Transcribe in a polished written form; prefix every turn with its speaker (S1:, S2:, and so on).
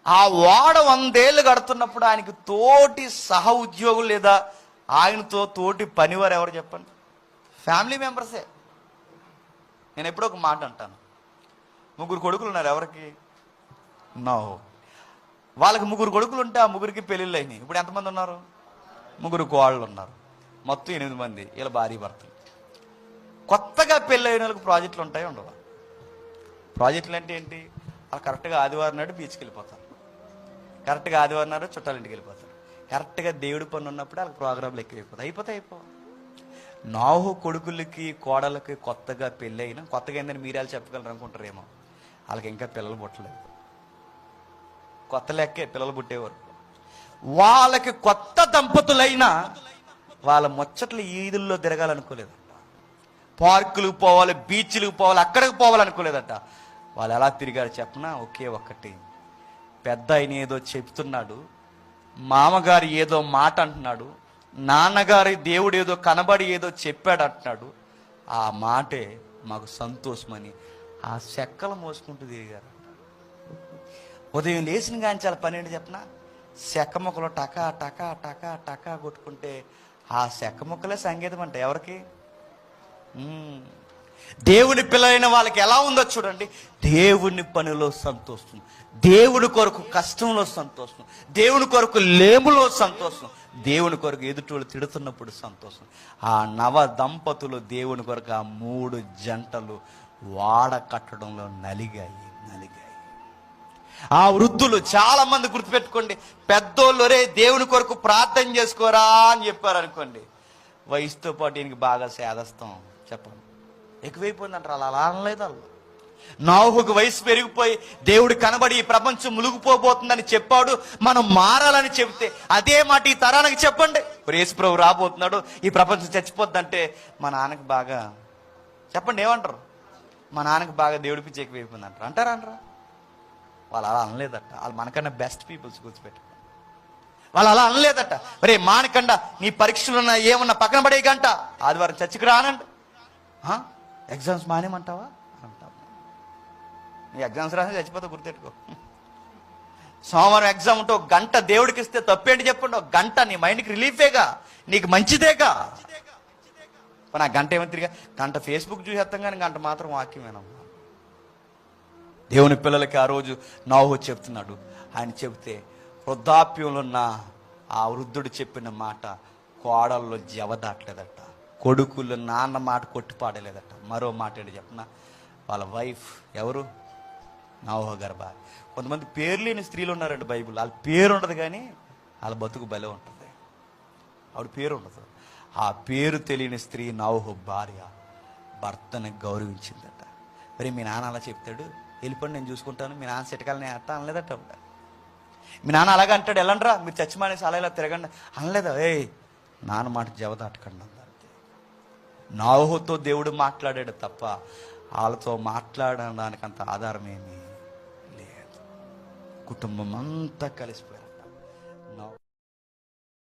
S1: ఆ ఓడ 100 ఏళ్ళు కడుతున్నప్పుడు ఆయనకి తోటి సహ ఉద్యోగులు లేదా ఆయనతో తోటి పనివారు ఎవరు చెప్పండి? ఫ్యామిలీ మెంబర్సే. నేను ఎప్పుడో ఒక మాట అంటాను, 3 కొడుకులు ఉన్నారు ఎవరికి? నోహు. వాళ్ళకి 3 కొడుకులు ఉంటే ఆ 3కి పెళ్ళిళ్ళు అయినాయి. ఇప్పుడు ఎంతమంది ఉన్నారు? 3 కోళ్ళు ఉన్నారు. మొత్తం 8 మంది వీళ్ళ భార్య భర్తలు. కొత్తగా పెళ్ళైన వాళ్ళకి ప్రాజెక్టులు ఉంటాయి ఉండవు? ప్రాజెక్టులు అంటే ఏంటి? వాళ్ళు కరెక్ట్గా ఆదివారం నాడు బీచ్కి వెళ్ళిపోతారు, కరెక్ట్గా ఆదివారం నాడు చుట్టాలింటికి వెళ్ళిపోతారు, కరెక్ట్గా దేవుడి పని ఉన్నప్పుడు వాళ్ళకి ప్రోగ్రాంలు అయిపోతాయి. నోహు కొడుకులకి కోడలకి కొత్తగా పెళ్ళైనా, కొత్తగా ఏందని మీరేళ్ళు చెప్పగలరు అనుకుంటారేమో, వాళ్ళకి ఇంకా పిల్లలు పుట్టలేదు. కొత్త లెక్కే పిల్లలు పుట్టేవారు. వాళ్ళకి కొత్త దంపతులైనా వాళ్ళ ముచ్చట్లు ఈదుల్లో తిరగాలనుకోలేదట, పార్కులకు పోవాలి, బీచ్లకు పోవాలి, అక్కడికి పోవాలనుకోలేదట. వాళ్ళు ఎలా తిరిగారు చెప్పనా? ఒకే ఒక్కటి, పెద్ద ఆయన ఏదో చెప్తున్నాడు, మామగారు ఏదో మాట అంటున్నాడు, నాన్నగారి దేవుడు ఏదో కనబడి ఏదో చెప్పాడు అంటున్నాడు, ఆ మాటే మాకు సంతోషమని ఆ చెక్కలు మోసుకుంటూ తిరిగారు. ఉదయం లేచిన కానీ చాలా పని ఏంటి చెప్పనా? చెక్క ముక్కలు టకా టకా టకా టకా కొట్టుకుంటే ఆ చెక్క ముక్కలే సంగీతం అంటే ఎవరికి? దేవుని పిల్లలైన వాళ్ళకి ఎలా ఉందో చూడండి. దేవుని పనిలో సంతోషం, దేవుని కొరకు కష్టంలో సంతోషం, దేవుని కొరకు లేములో సంతోషం, దేవుని కొరకు ఎదుటోళ్ళు తిడుతున్నప్పుడు సంతోషం. ఆ నవ దంపతులు దేవుని కొరకు ఆ 3 జంటలు వాడ కట్టడంలో నలిగాయి. ఆ వృద్ధులు చాలా మంది గుర్తుపెట్టుకోండి, పెద్దోళ్ళు రే దేవుని కొరకు ప్రార్థన చేసుకోరా అని చెప్పారు అనుకోండి, వయసుతో పాటు ఈయనకి బాగా సేదస్తాం చెప్పండి ఎక్కువైపోయిందంటారు. అలా అనలేదు వాళ్ళు. నోహుకు వయసు పెరిగిపోయి దేవుడు కనబడి ఈ ప్రపంచం మునిగిపోబోతుందని చెప్పాడు, మనం మారాలని చెబితే అదే మాట ఈ తరానికి చెప్పండి. యేసు ప్రభు రాబోతున్నాడు, ఈ ప్రపంచం చచ్చిపోద్దంటే మా నాన్నకి బాగా చెప్పండి ఏమంటారు? మా నాన్నకి బాగా దేవుడి పిచ్చి ఎక్కువైపోయింది అంటారు. అంటారా? వాళ్ళు అలా అనలేదట. వాళ్ళు మనకన్నా బెస్ట్ పీపుల్స్ గుర్తుపెట్టు. వాళ్ళు అలా అనలేదట, మరే మానకండా నీ పరీక్షలున్నా ఏమన్నా పక్కన పడే గంట ఆదివారం చర్చికి రానండి, ఎగ్జామ్స్ మానేమంటావా అంటావు. నీ ఎగ్జామ్స్ రాసి చచ్చిపోతా గుర్తెట్టుకో. సోమవారం ఎగ్జామ్ ఉంటే 1 గంట దేవుడికి ఇస్తే తప్పేంటి చెప్పండి? 1 గంట నీ మైండ్కి రిలీఫేగా, నీకు మంచిదేగా. ఆ గంట ఏమో తిరిగా గంట ఫేస్బుక్ చూసేస్తాం కానీ గంట మాత్రం వాక్యమేనమ్మా. దేవుని పిల్లలకి ఆ రోజు నోహు చెప్తున్నాడు. ఆయన చెబితే వృద్ధాప్యంలో ఉన్న ఆ వృద్ధుడు చెప్పిన మాట కోడల్లో జవదాట్లేదట, కొడుకులు నాన్న మాట కొట్టిపాడలేదట. మరో మాట ఏంటి చెప్పిన? వాళ్ళ వైఫ్ ఎవరు? నోహు గారి భార్య. కొంతమంది పేరు లేని స్త్రీలు ఉన్నారండి బైబిల్, వాళ్ళ పేరు ఉండదు కానీ వాళ్ళ బతుకు బలే ఉంటుంది. ఆవిడ పేరు ఉండదు. ఆ పేరు తెలియని స్త్రీ నోహు భార్య భర్తని గౌరవించిందట. మరి మీ నాన్న అలా చెప్తాడు, వెళ్ళిపోండి నేను చూసుకుంటాను, మీ నాన్న సెటకాలని అట్ట అనలేదట. మీ నాన్న అలాగే అంటాడు, వెళ్ళండ్రా మీరు చచ్చి మానేసి అలా ఇలా తిరగండి అనలేదా? నాన్న మాట జవదాటకండి అన్నారు. నోహుతో దేవుడు మాట్లాడాడు తప్ప వాళ్ళతో మాట్లాడడానికి అంత ఆధారం ఏమీ లేదు. కుటుంబం అంతా కలిసిపోయారు.